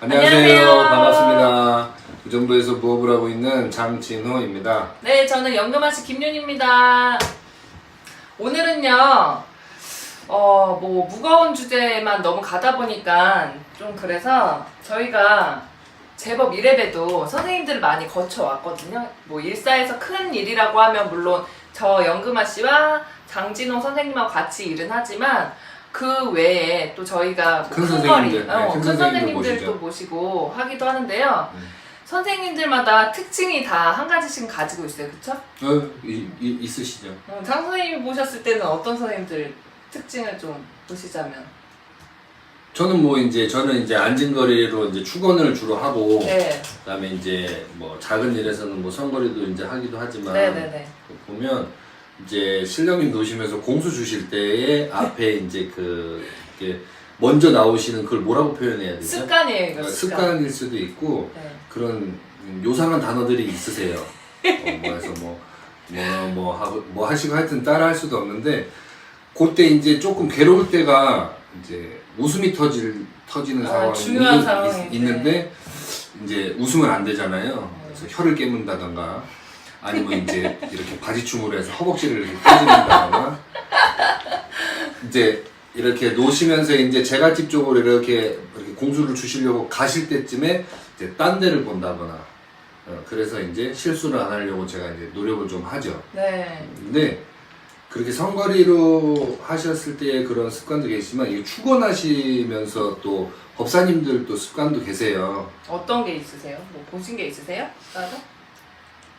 안녕하세요. 안녕하세요. 반갑습니다. 의정부에서 부업을 하고 있는 장진호입니다. 네, 저는 연금아씨 김윤입니다. 오늘은요, 무거운 주제만 너무 가다 보니까 좀 그래서 저희가 제법 이래봬도 선생님들을 많이 거쳐왔거든요. 뭐 일사에서 큰 일이라고 하면 물론 저 연금아씨와 장진호 선생님하고 같이 일은 하지만 그 외에 또 저희가 큰 큰 선생님들, 머리, 큰 큰 선생님들 선생님들도 모시고 하기도 하는데요. 선생님들마다 특징이 다 한 가지씩 가지고 있어요, 그쵸? 있으시죠? 장 선생님이 모셨을 때는 어떤 선생님들 특징을 좀 보시자면? 저는 이제 안진거리로 이제 축원을 주로 하고, 네. 그다음에 이제 뭐 작은 일에서는 뭐 선거리도 이제 하기도 하지만, 네네네. 보면 이제 실령님 놓으시면서 공수 주실 때에 앞에 이제 이렇게 먼저 나오시는 그걸 뭐라고 표현해야 되죠? 습관이에요, 이거 습관. 습관일 수도 있고, 네. 그런 요상한 단어들이 있으세요. 그래서 뭐 하시고 하여튼 따라 할 수도 없는데, 그때 이제 조금 괴로울 때가 이제 웃음이 터지는 중요한 상황이 상황인데. 있는데, 이제 웃으면 안 되잖아요. 그래서 혀를 깨문다던가, 아니면 이제 이렇게 바지춤으로 해서 허벅지를 이렇게 깨진다거나, 이제 이렇게 놓으시면서 이제 제갓집 쪽으로 이렇게 공수를 주시려고 가실 때쯤에 이제 딴 데를 본다거나, 그래서 이제 실수를 안 하려고 제가 이제 노력을 좀 하죠. 네. 근데 그렇게 선거리로 하셨을 때의 그런 습관도 계시지만, 이게 축원하시면서 또 법사님들 또 습관도 계세요. 어떤 게 있으세요? 뭐 보신 게 있으세요? 따로?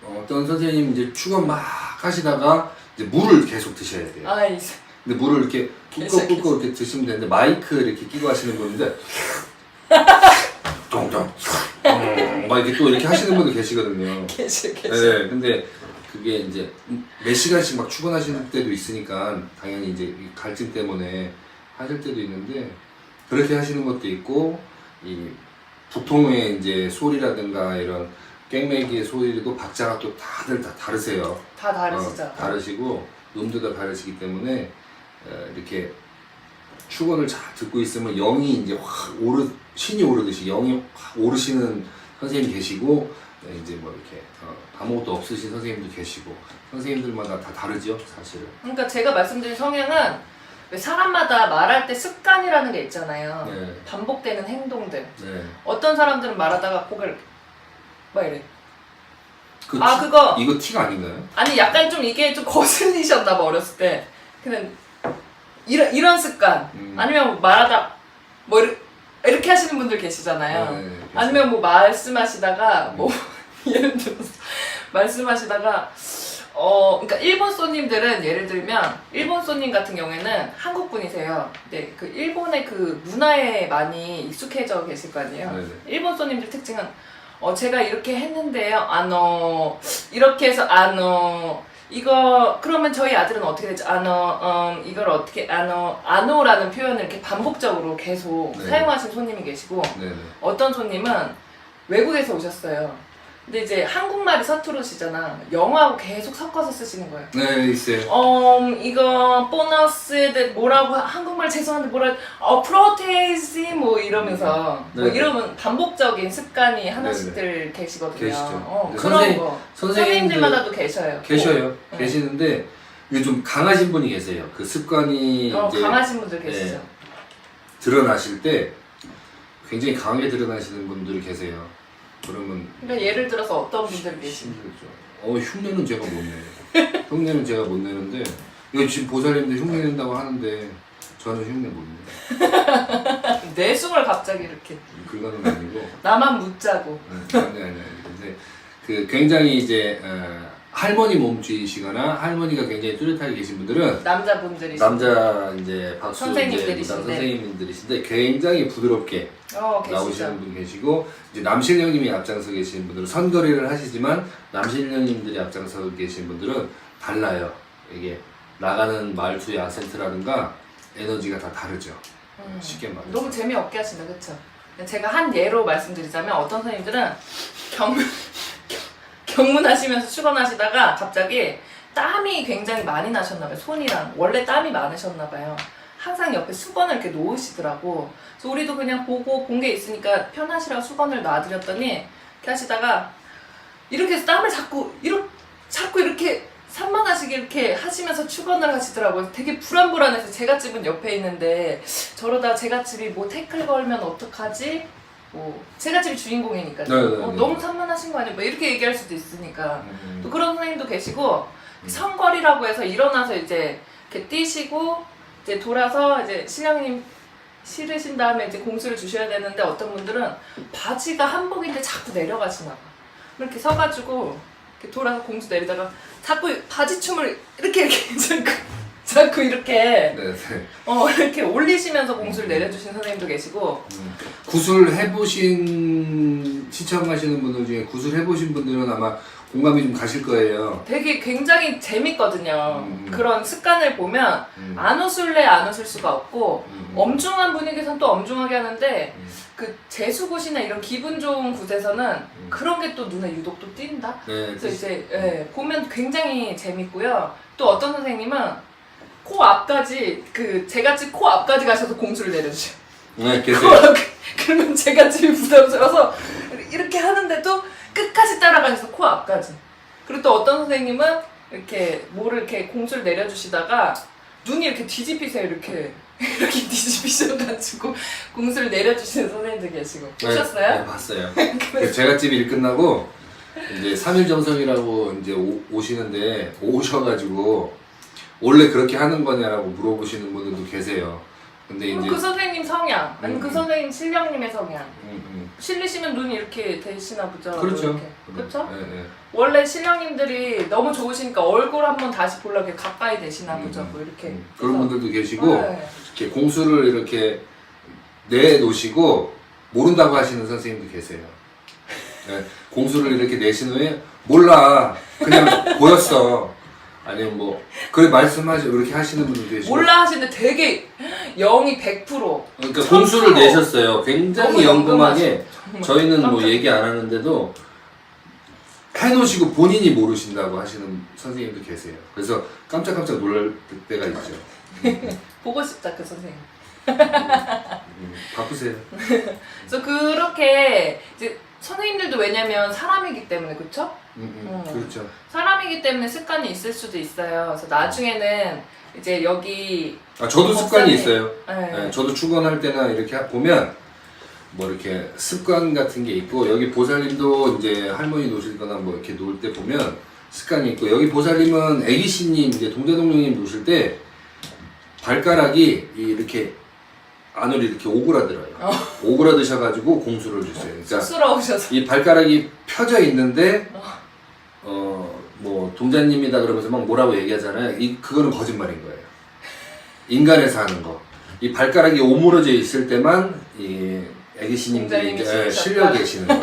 어떤 선생님 이제 축원 막 하시다가 이제 물을 계속 드셔야 돼요. 아, 근데 물을 이렇게 꿀꺽꿀꺽 이렇게 드시면 되는데, 마이크 이렇게 끼고 하시는 분인데 똥똥 막 이렇게 또 이렇게 하시는 분들 계시거든요. 계시. 네, 근데 그게 이제 몇 시간씩 막 출근하시는 때도 있으니까 당연히 이제 이 갈증 때문에 하실 때도 있는데, 그렇게 하시는 것도 있고, 이 부통의 이제 소리라든가 이런 깽매기의 소리도 박자가 또 다들 다 다르세요. 다 다르시죠? 다르시고 음도 다 다르시기 때문에 이렇게 축원을 잘 듣고 있으면 영이 이제 확 신이 오르듯이 영이 확 오르시는 선생님이 계시고, 이제 뭐 이렇게 아무것도 없으신 선생님도 계시고, 선생님들마다 다 다르죠, 사실은. 그러니까 제가 말씀드린 성향은 왜 사람마다 말할 때 습관이라는 게 있잖아요. 네. 반복되는 행동들. 네. 어떤 사람들은 말하다가 고개를 막 이래. 그 아, 그거. 이거 티가 아닌가요? 아니 약간 좀 이게 좀 거슬리셨나 봐, 어렸을 때. 그냥 이런 습관. 아니면 말하다 뭐 이렇게 하시는 분들 계시잖아요. 네, 아니면 뭐 말씀하시다가 뭐 예를 들어서 말씀하시다가 그러니까 일본 손님들은 예를 들면 일본 손님 같은 경우에는 한국 분이세요. 근데 그 일본의 그 문화에 많이 익숙해져 계실 거 아니에요. 네네. 일본 손님들 특징은 제가 이렇게 했는데요. 이렇게 해서 이거 그러면 저희 아들은 어떻게 되죠? 이걸 어떻게 라는 표현을 이렇게 반복적으로 계속 네. 사용하신 손님이 계시고, 네네. 어떤 손님은 외국에서 오셨어요. 근데 이제 한국말이 서투르시잖아. 영어하고 계속 섞어서 쓰시는 거예요. 네, 있어요. 이거 보너스에 대해 뭐라고 한국말 죄송한데 프로테이지 뭐 이러면서 네. 뭐 이러면 반복적인 습관이 하나씩들 계시거든요. 계시죠. 그런 거 선생님들 선생님들마다도 계셔요. 계셔요. 네. 계시는데 이게 좀 강하신 분이 계세요. 그 습관이 이제 강하신 분들 계시죠. 네. 드러나실 때 굉장히 강하게 드러나시는 분들이 계세요. 그러면 그러니까 예를 들어서 어떤 분들 계시죠? 힘들죠. 흉내는 제가 못 내요. 흉내는 제가 못 내는데, 이거 지금 보살님들 흉내 낸다고 하는데 저는 흉내 못 내요. 내숭을 갑자기 이렇게 그거는 아니고. 나만 묻자고. 아니. 근데 그 굉장히 이제 할머니 몸주이시거나 할머니가 굉장히 뚜렷하게 계신 분들은 남자분들이 남자 이제 박수 선생님들이신데. 이제 선생님들이신데 굉장히 부드럽게 계시죠. 나오시는 분 계시고, 이제 남신령님이 앞장서 계시는 분들은 선거리를 하시지만 남신령님들이 앞장서 계신 분들은 달라요. 이게 나가는 말투의 아센트라든가 에너지가 다 다르죠. 쉽게 말해서. 너무 재미없게 하신다, 그쵸? 제가 한 예로 말씀드리자면 어떤 선생님들은 경문하시면서 출근하시다가 갑자기 땀이 굉장히 많이 나셨나봐요. 손이랑 원래 땀이 많으셨나봐요. 항상 옆에 수건을 이렇게 놓으시더라고. 그래서 우리도 그냥 보고 본 게 있으니까 편하시라고 수건을 놔드렸더니 이렇게 하시다가 이렇게 해서 땀을 자꾸 이렇게 산만하시게 이렇게 하시면서 축원을 하시더라고요. 되게 불안불안해서 제갓집은 옆에 있는데 저러다 제갓집이 뭐 태클 걸면 어떡하지? 뭐 제갓집이 주인공이니까 너무 산만하신 거 아니에요? 뭐 이렇게 얘기할 수도 있으니까 또 그런 선생님도 계시고 성걸이라고 해서 일어나서 이제 이렇게 뛰시고 이제 돌아서 이제 신령님 실으신 다음에 이제 공수를 주셔야 되는데 어떤 분들은 바지가 한복인데 자꾸 내려가시나 봐. 이렇게 서가지고 이렇게 돌아서 공수 내리다가 자꾸 바지춤을 이렇게 자꾸 이렇게 이렇게 올리시면서 공수를 내려주신 선생님도 계시고 구슬 해보신 시청하시는 분들 중에 구슬 해보신 분들은 아마 공감이 좀 가실 거예요. 되게 굉장히 재밌거든요. 그런 습관을 보면 안 웃을래 안 웃을 수가 없고 엄중한 분위기에서는 또 엄중하게 하는데 그 재수굿이나 이런 기분 좋은 굿에서는 그런 게 또 눈에 유독 또 띈다. 그래서 이제 보면 굉장히 재밌고요. 또 어떤 선생님은 코 앞까지 그 제갓집 코 앞까지 가셔서 공수를 내려주셔요. 네, 계세요. 그러면 제갓집이 부담스러워서 이렇게 하는데도 끝까지 따라가셔서 코 앞까지. 그리고 또 어떤 선생님은 이렇게 뭐를 이렇게 공수를 내려주시다가 눈이 이렇게 뒤집히세요. 이렇게 뒤집히셔가지고 공수를 내려주시는 선생님들 계시고. 보셨어요? 네, 봤어요. 제갓집 일 끝나고 이제 3일 정성이라고 이제 오시는데 오셔가지고 원래 그렇게 하는 거냐라고 물어보시는 분들도 계세요. 근데 이제 그 선생님 성향, 아니면 그 선생님 신령님의 성향. 실리시면 눈이 이렇게 되시나 보죠. 그렇죠. 그렇죠? 네. 원래 신령님들이 너무 좋으시니까 얼굴 한번 다시 보려고 이렇게 가까이 되시나 보죠. 뭐 이렇게. 그런 분들도 계시고 이렇게 공수를 이렇게 내놓으시고 모른다고 하시는 선생님도 계세요. 네, 공수를 이렇게 내신 후에 몰라 그냥 보였어. 아니면 뭐 그래 말씀하시 이렇게 하시는 분도 계시고 몰라 하시는데 되게 영이 100% 그러니까 공수를 내셨어요. 굉장히 연금하게 저희는 뭐 깜짝... 얘기 안 하는데도 해놓으시고 본인이 모르신다고 하시는 선생님도 계세요. 그래서 깜짝깜짝 놀랄 때가 있죠. 보고 싶다 그 선생님. 바쁘세요. 그래서 그렇게 이제 선생님들도 왜냐면 사람이기 때문에 그렇죠? 그렇죠. 사람이기 때문에 습관이 있을 수도 있어요. 그래서 나중에는 이제 여기 저도 습관이 있어요. 네. 저도 축원할 때나 이렇게 보면 뭐 이렇게 습관 같은 게 있고 여기 보살님도 이제 할머니 노실거나 뭐 이렇게 놓을 때 보면 습관이 있고 여기 보살님은 애기씨님 이제 동자동령님 놓으실 때 발가락이 이렇게 안으로 이렇게 오그라들어요. 오그라드셔가지고 공수를 주세요. 그러니까 쑥스러우셔서 이 발가락이 펴져 있는데 뭐 동자님이다 그러면서 막 뭐라고 얘기하잖아요. 그거는 거짓말인 거예요. 인간에서 하는 거. 이 발가락이 오므러져 있을 때만 이 애기씨님들이 이제 실려 계시는 거.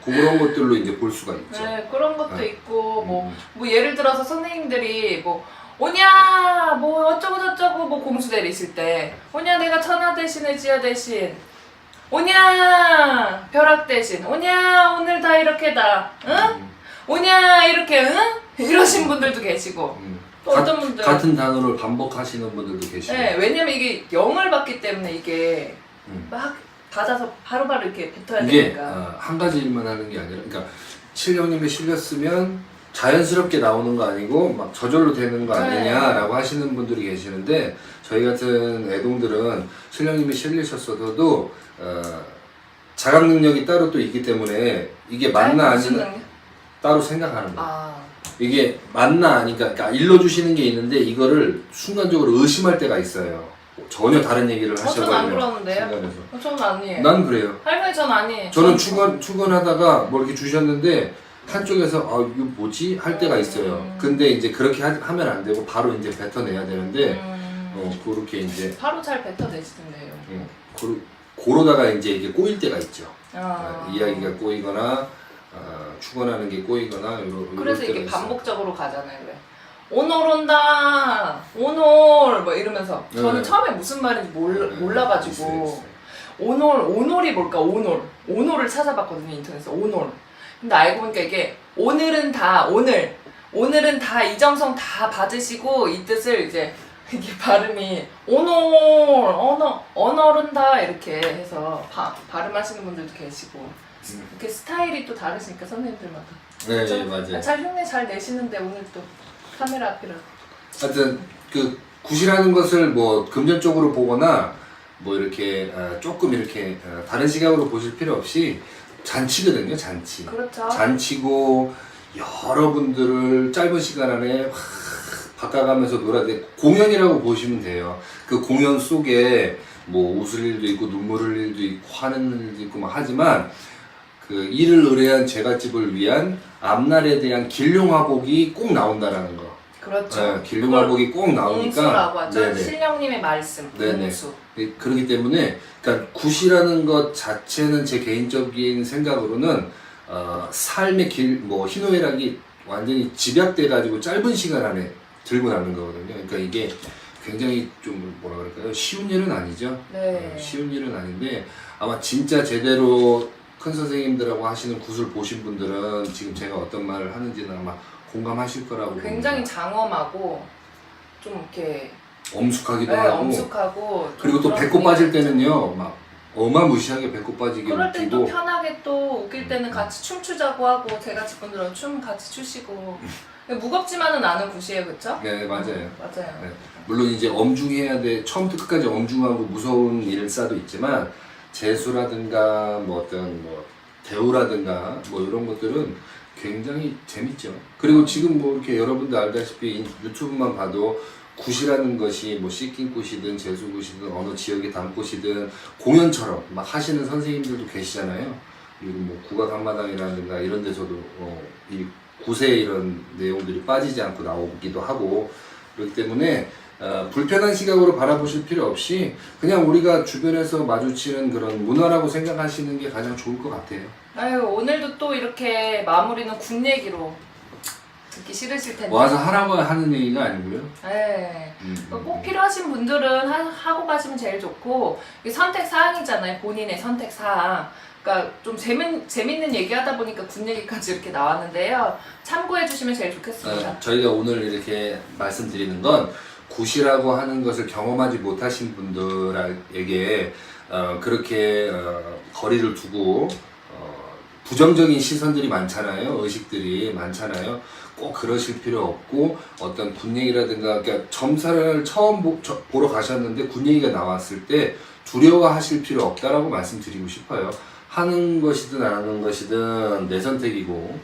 그런 것들로 이제 볼 수가 있죠. 네, 그런 것도 있고 뭐 예를 들어서 선생님들이 뭐 오냐 뭐 어쩌고 저쩌고 뭐 공수 내리실 때 오냐 내가 천하 대신에 지하 대신 오냐 벼락 대신 오냐 오늘 다 이렇게다 응? 오냐 이렇게 응? 이러신 분들도 계시고 또 어떤 분들 같은 단어를 반복하시는 분들도 계시고 네, 왜냐면 이게 영을 받기 때문에 이게 막 받아서 바로바로 이렇게 뱉어야 이게 되니까 한 가지 일만 하는 게 아니라 그러니까 칠령님이 실렸으면 자연스럽게 나오는 거 아니고 막 저절로 되는 거 아니냐라고 하시는 분들이 계시는데 저희 같은 애동들은 신령님이 실리셨어도 자각 능력이 따로 또 있기 때문에 이게 맞나 아니나 따로 생각하는 거예요. 이게 맞나 아니까 그러니까 일러주시는 게 있는데 이거를 순간적으로 의심할 때가 있어요. 전혀 다른 얘기를 하셔가지고. 저는 안 그러는데요? 저는 아니에요. 난 그래요. 할머니 전 아니에요. 저는 출근하다가 뭐 이렇게 주셨는데 한쪽에서 이거 뭐지? 할 때가 있어요. 근데 이제 그렇게 하면 안 되고 바로 이제 뱉어내야 되는데 그렇게 이제 바로 잘 뱉어내시던데요. 그러다가 이제 이게 꼬일 때가 있죠. 이야기가 꼬이거나 축원하는 게 꼬이거나 이런 그래서 이게 있어요. 반복적으로 가잖아요. 왜? 오늘 온다 오늘 뭐 이러면서 저는 처음에 무슨 말인지 몰라가지고 오늘이 뭘까 오늘을 찾아봤거든요 인터넷에서 오늘. 근데 알고 보니까 이게 오늘은 다 이정성 다 받으시고 이 뜻을 이제 이게 발음이 언어른다 이렇게 해서 발음하시는 분들도 계시고 이렇게 스타일이 또 다르시니까 선생님들마다. 네, 저- 네, 맞아요. 잘 흉내 잘 내시는데 오늘 또 카메라 앞이라. 하여튼 그 굿이라는 것을 뭐 금전적으로 보거나 뭐 이렇게 조금 이렇게 다른 시각으로 보실 필요 없이 잔치거든요, 잔치. 그렇죠. 잔치고 여러분들을 짧은 시간 안에 확 바꿔가면서 놀아대 공연이라고 보시면 돼요. 그 공연 속에 뭐 웃을 일도 있고 눈물 흘릴 일도 있고 화내는 일도 있고 막 하지만 그 이를 의뢰한 제갓집을 위한 앞날에 대한 길룡화복이 꼭 나온다라는 거. 그렇죠. 네, 길룡화복이 꼭 나오니까. 웅수라고 하죠. 네네. 신령님의 말씀. 네네. 웅수. 그렇기 때문에 그러니까 굿이라는 것 자체는 제 개인적인 생각으로는 삶의 길 뭐 희노애락이 완전히 집약돼 가지고 짧은 시간 안에 들고 나는 거거든요. 그러니까 이게 굉장히 좀 뭐라 그럴까요? 쉬운 일은 아니죠. 네. 쉬운 일은 아닌데 아마 진짜 제대로 큰 선생님들하고 하시는 굿을 보신 분들은 지금 제가 어떤 말을 하는지는 아마 공감하실 거라고 굉장히 봅니다. 장엄하고 좀 이렇게 엄숙하기도 네, 하고 엄숙하고 그리고 또 그런 배꼽 빠질 분위기가 때는요 막 어마무시하게 배꼽 빠지게 그럴 땐 또 웃기고 편하게 또 웃길 때는 같이 춤추자고 하고 제가 직분들은 춤 같이 추시고 무겁지만은 않은 굿이에요, 그쵸? 네 맞아요. 맞아요. 네. 물론 이제 엄중해야 돼 처음부터 끝까지 엄중하고 무서운 일사도 있지만 재수라든가 뭐 어떤 뭐 대우라든가 뭐 이런 것들은 굉장히 재밌죠. 그리고 지금 뭐 이렇게 여러분들 알다시피 유튜브만 봐도 굿이라는 것이 뭐 씻긴 굿이든 재수 굿이든 어느 지역의 단꽃이든 공연처럼 막 하시는 선생님들도 계시잖아요. 그리고 뭐 국악 한마당이라든가 이런 데서도 이 굿의 이런 내용들이 빠지지 않고 나오기도 하고 그렇기 때문에 불편한 시각으로 바라보실 필요 없이 그냥 우리가 주변에서 마주치는 그런 문화라고 생각하시는 게 가장 좋을 것 같아요. 아유, 오늘도 또 이렇게 마무리는 군 얘기로 듣기 싫으실 텐데. 와서 하라고 하는 얘기가 아니고요. 네. 꼭 필요하신 분들은 하고 가시면 제일 좋고 이게 선택 사항이잖아요. 본인의 선택 사항. 그러니까 좀 재밌는 얘기하다 보니까 군 얘기까지 이렇게 나왔는데요. 참고해 주시면 제일 좋겠습니다. 저희가 오늘 이렇게 말씀드리는 건 굿이라고 하는 것을 경험하지 못하신 분들에게 그렇게 거리를 두고 부정적인 시선들이 많잖아요. 의식들이 많잖아요. 꼭 그러실 필요 없고 어떤 군 얘기라든가 그러니까 점사를 처음 보러 가셨는데 군 얘기가 나왔을 때 두려워하실 필요 없다라고 말씀드리고 싶어요. 하는 것이든 안 하는 것이든 내 선택이고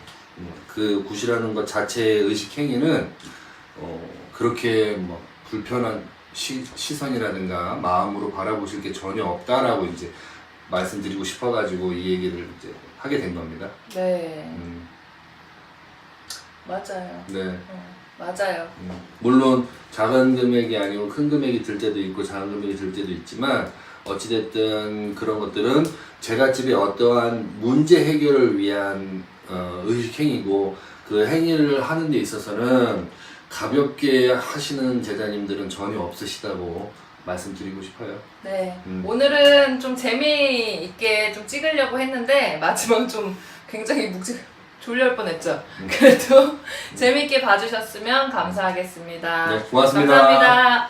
그 굿이라는 것 자체의 의식 행위는 그렇게 뭐 불편한 시선이라든가 마음으로 바라보실 게 전혀 없다라고 이제 말씀드리고 싶어가지고 이 얘기를 이제 하게 된 겁니다. 네. 맞아요. 네. 맞아요. 물론 작은 금액이 아니고 큰 금액이 들 때도 있고 작은 금액이 들 때도 있지만 어찌됐든 그런 것들은 제갓집의 어떠한 문제 해결을 위한 의식행위고 그 행위를 하는 데 있어서는 가볍게 하시는 제자님들은 전혀 없으시다고 말씀드리고 싶어요. 네. 오늘은 좀 재미있게 좀 찍으려고 했는데 마지막 좀 굉장히 졸려할 뻔했죠. 그래도 재미있게 봐주셨으면 감사하겠습니다. 네, 고맙습니다. 감사합니다.